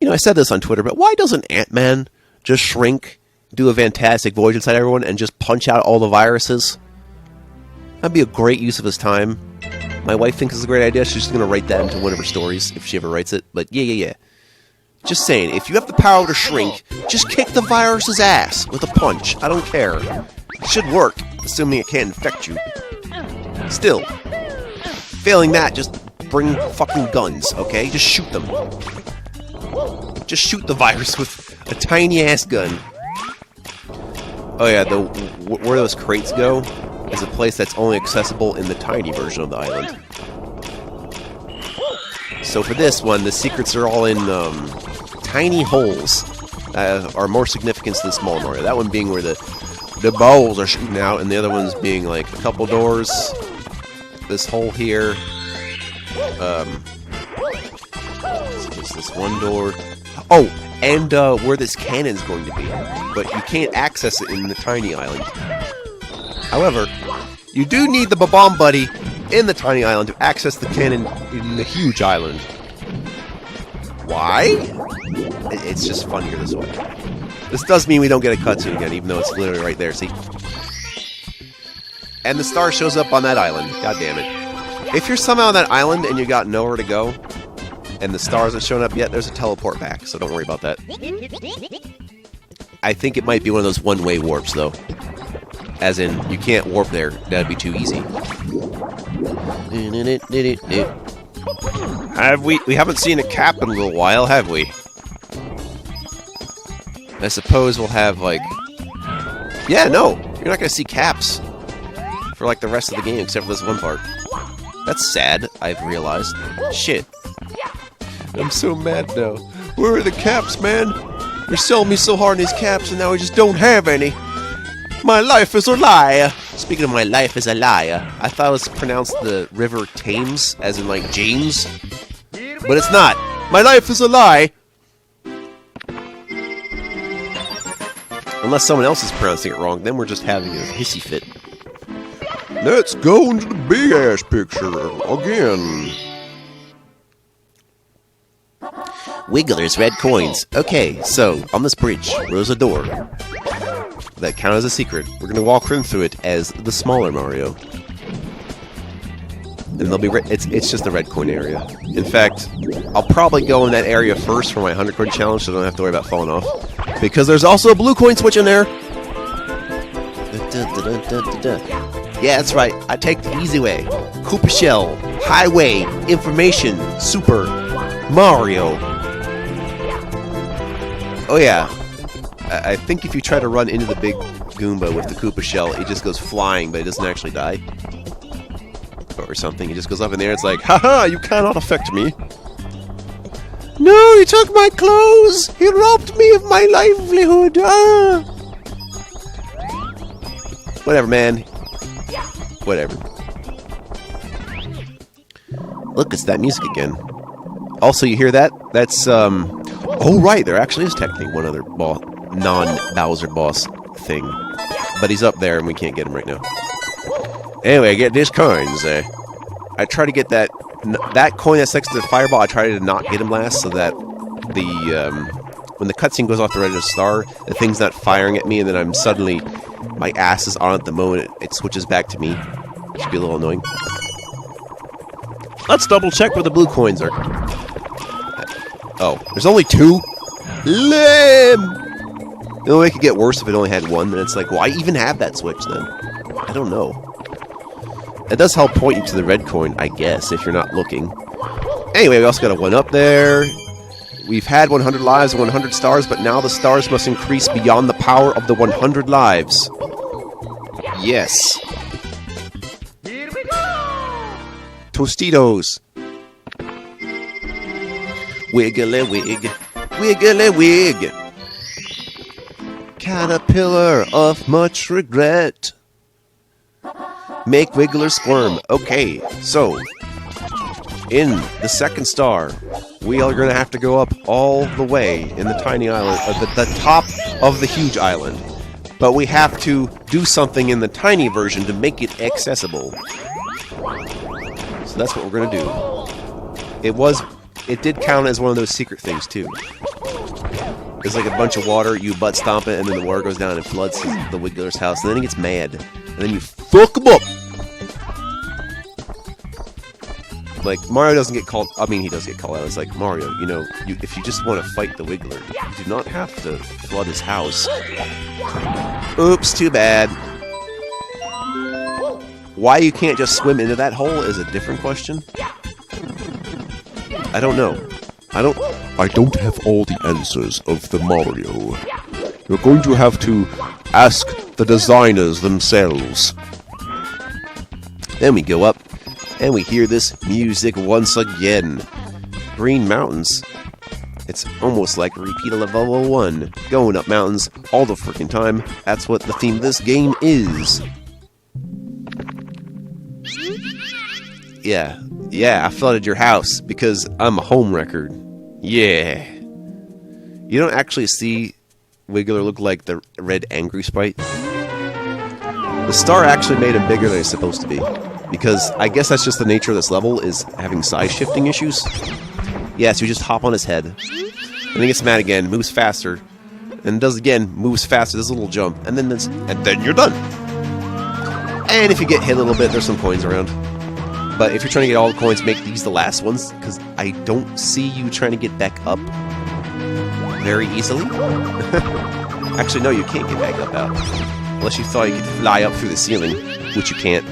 You know, I said this on Twitter, but why doesn't Ant-Man just shrink, do a fantastic voyage inside everyone, and just punch out all the viruses? That'd be a great use of his time. My wife thinks it's a great idea. She's just going to write that into one of her stories, if she ever writes it. But yeah. Just saying, if you have the power to shrink, just kick the virus's ass with a punch. I don't care. It should work, assuming it can't infect you. Still, failing that, just bring fucking guns, okay? Just shoot them. Just shoot the virus with a tiny-ass gun. Oh yeah, where those crates go is a place that's only accessible in the tiny version of the island. So for this one, the secrets are all in tiny holes are more significant than small Mario. That one being where the balls are shooting out, and the other ones being like a couple doors. This hole here. Just this one door. Oh, and where this cannon's going to be. But you can't access it in the tiny island. However, you do need the Bomb Buddy in the tiny island to access the cannon in the huge island. Why? It's just funnier this way. This does mean we don't get a cutscene again, even though it's literally right there, see? And the star shows up on that island. God damn it. If you're somehow on that island and you got nowhere to go, and the star hasn't shown up yet, there's a teleport back, so don't worry about that. I think it might be one of those one-way warps, though. As in, you can't warp there. That'd be too easy. We haven't seen a cap in a little while, have we? I suppose we'll have, like... Yeah, no! You're not gonna see caps for, like, the rest of the game, except for this one part. That's sad, I've realized. Shit. I'm so mad now. Where are the caps, man? You're selling me so hard in these caps, and now I just don't have any. My life is a lie. Speaking of my life is a lie, I thought it was pronounced the River Thames, as in like James. But it's not. My life is a lie. Unless someone else is pronouncing it wrong, then we're just having a hissy fit. Let's go into the big ass picture again. Wiggler's red coins. Okay, so on this bridge, there's a door that counts as a secret. We're gonna walk through it as the smaller Mario, and they'll be it's just the red coin area. In fact, I'll probably go in that area first for my 100 coin challenge, so I don't have to worry about falling off. Because there's also a blue coin switch in there. Yeah, that's right. I take the easy way. Koopa Shell, Highway, Information, Super Mario. Oh yeah. I think if you try to run into the big Goomba with the Koopa Shell, it just goes flying, but it doesn't actually die. Or something. It just goes up in there, it's like, haha, you cannot affect me. No, he took my clothes! He robbed me of my livelihood! Ah! Whatever, man. Whatever. Look, it's that music again. Also, you hear that? That's, oh, right, there actually is technically one other non-Bowser boss thing. But he's up there, and we can't get him right now. Anyway, I get these coins. I try to get that coin that's next to the fireball. I try to not get him last, so that when the cutscene goes off the red star, the thing's not firing at me, and then I'm suddenly my ass is on at the moment it switches back to me. Which should be a little annoying. Let's double check where the blue coins are. Oh, there's only 2? Lame! The only way it could get worse if it only had 1, then it's like, why even have that switch then? I don't know. It does help point you to the red coin, I guess, if you're not looking. Anyway, we also got a 1 up there. We've had 100 lives and 100 stars, but now the stars must increase beyond the power of the 100 lives. Yes. Here we go! Tostitos. Wiggly wig. Wiggly wig. Caterpillar of much regret. Make Wiggler squirm. Okay, so in the second star, we are going to have to go up all the way in the tiny island, the top of the huge island. But we have to do something in the tiny version to make it accessible. So that's what we're going to do. It was it did count as one of those secret things, too. There's like a bunch of water, you butt stomp it, and then the water goes down and floods the Wiggler's house, and then he gets mad. And then you fuck him up! Like, Mario doesn't get called... I mean, he does get called out. It's like, Mario, you know, if you just want to fight the Wiggler, you do not have to flood his house. Oops, too bad. Why you can't just swim into that hole is a different question. I don't know. I don't have all the answers of the Mario. You're going to have to ask the designers themselves. Then we go up, and we hear this music once again. Green mountains. It's almost like a repeat of level 1. Going up mountains all the freaking time. That's what the theme of this game is. Yeah, I flooded your house because I'm a home record. Yeah. You don't actually see Wiggler look like the red angry sprite. The star actually made him bigger than he's supposed to be. Because I guess that's just the nature of this level, is having size shifting issues. Yeah, so you just hop on his head. And he gets mad again, moves faster. And does again, moves faster, does a little jump. And then you're done. And if you get hit a little bit, there's some coins around. But if you're trying to get all the coins, make these the last ones, because I don't see you trying to get back up very easily. Actually, no, you can't get back up out. Unless you thought you could fly up through the ceiling, which you can't.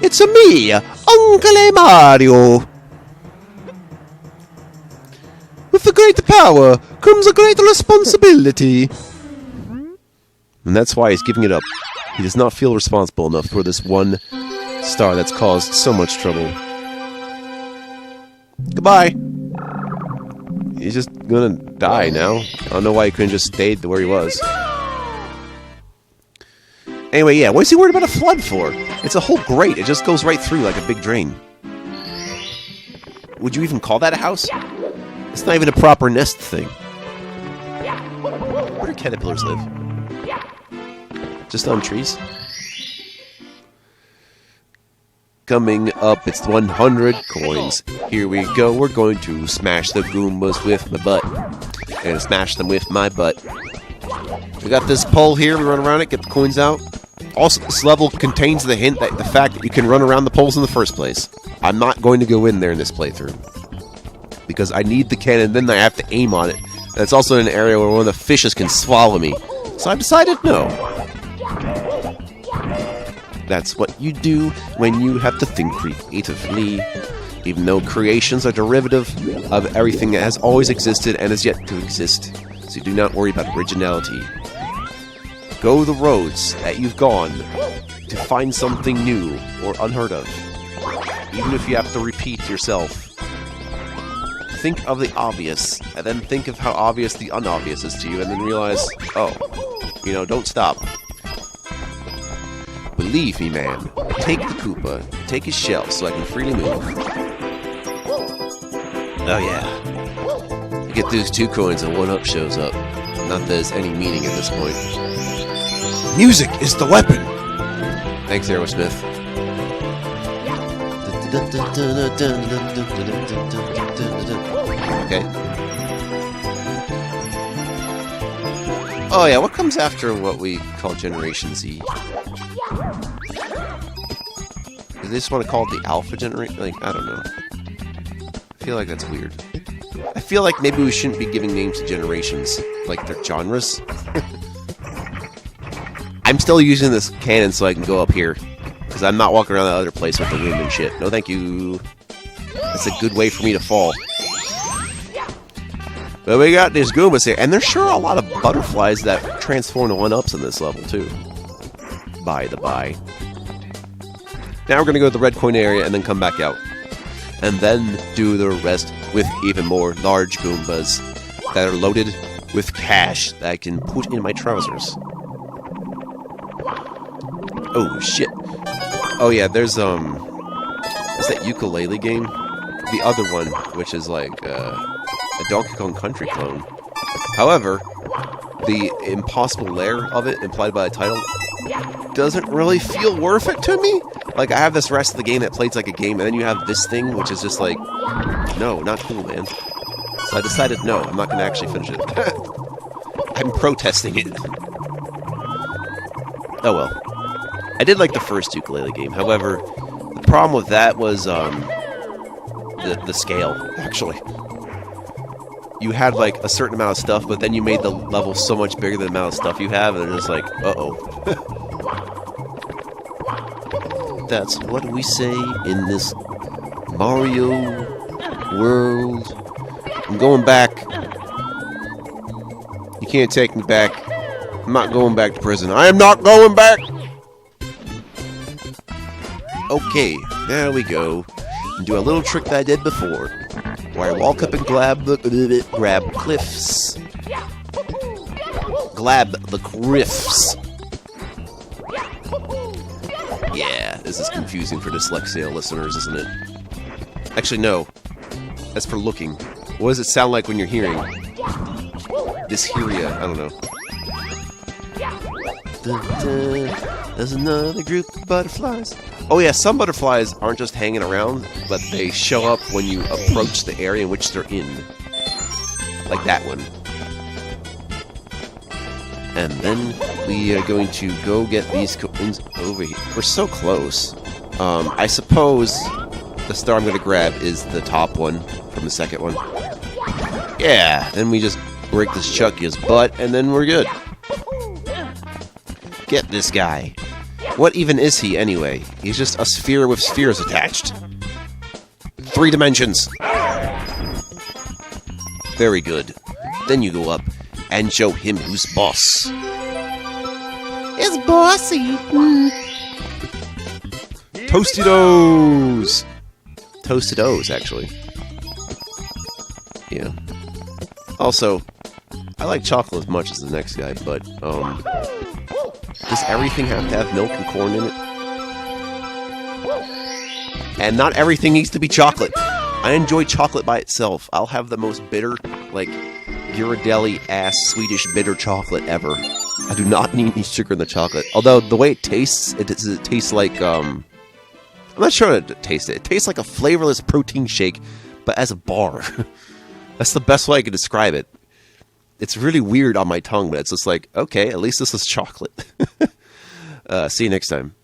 It's me, Uncle Mario! With the great power comes a great responsibility. And that's why he's giving it up. He does not feel responsible enough for this one star that's caused so much trouble. Goodbye! He's just gonna die now. I don't know why he couldn't just stayed where he was. Anyway, yeah, what is he worried about a flood for? It's a whole grate. It just goes right through like a big drain. Would you even call that a house? It's not even a proper nest thing. Where do caterpillars live? Just on trees? Coming up, it's 100 coins. Here we go, we're going to smash the Goombas with my butt. And smash them with my butt. We got this pole here, we run around it, get the coins out. Also, this level contains the hint that the fact that you can run around the poles in the first place. I'm not going to go in there in this playthrough. Because I need the cannon, then I have to aim on it. And it's also in an area where one of the fishes can swallow me. So I've decided no. That's what you do when you have to think creatively. Even though creations are derivative of everything that has always existed and is yet to exist. So do not worry about originality. Go the roads that you've gone to find something new or unheard of. Even if you have to repeat yourself. Think of the obvious, and then think of how obvious the unobvious is to you, and then realize, oh, you know, don't stop. Believe me, man. Take the Koopa, take his shell so I can freely move. Oh yeah. You get those 2 coins and 1-up shows up. Not that there's any meaning at this point. Music is the weapon! Thanks, Aerosmith. Okay. Oh yeah, what comes after what we call Generation Z? Do they just want to call it the Alpha Generation? Like, I don't know. I feel like that's weird. I feel like maybe we shouldn't be giving names to generations. Like, their genres. I'm still using this cannon so I can go up here. Because I'm not walking around that other place with the wind and shit. No thank you. That's a good way for me to fall. But we got these Goombas here. And there's sure a lot of butterflies that transform to 1-ups in this level, too. By the by. Now we're going to go to the red coin area and then come back out. And then do the rest with even more large Goombas that are loaded with cash that I can put in my trousers. Oh, shit. Oh, yeah, there's that ukulele game? The other one, which is like a Donkey Kong Country clone. However, the impossible lair of it, implied by the title, doesn't really feel worth it to me. Like, I have this rest of the game that plays like a game, and then you have this thing, which is just like, no, not cool, man. So I decided, no, I'm not going to actually finish it. I'm protesting it. Oh well. I did like the first ukulele game. However, the problem with that was the scale, actually. You had like a certain amount of stuff, but then you made the level so much bigger than the amount of stuff you have, and it's just like, uh-oh. That's what we say in this Mario world. I'm going back. You can't take me back. I'm not going back to prison. I am not going back! Okay, there we go. And do a little trick that I did before, where I walk up and grab cliffs. Grab the cliffs. Yeah, this is confusing for dyslexia listeners, isn't it? Actually, no. That's for looking. What does it sound like when you're hearing? Dysheria, I don't know. There's another group of butterflies. Oh yeah, some butterflies aren't just hanging around, but they show up when you approach the area in which they're in. Like that one. And then we are going to go get these coins over here. We're so close. I suppose the star I'm going to grab is the top one from the second one. Yeah, then we just break this Chucky's butt, and then we're good. Get this guy. What even is he, anyway? He's just a sphere with spheres attached. 3 dimensions. Very good. Then you go up and show him who's boss. It's bossy. Tostitos! Tostitos, actually. Yeah. Also, I like chocolate as much as the next guy, but, does everything have to have milk and corn in it? And not everything needs to be chocolate. I enjoy chocolate by itself. I'll have the most bitter, like, Ghirardelli-ass Swedish bitter chocolate ever. I do not need any sugar in the chocolate. Although, the way it tastes like, I'm not sure how to taste it. It tastes like a flavorless protein shake, but as a bar. That's the best way I can describe it. It's really weird on my tongue, but it's just like, okay, at least this is chocolate. See you next time.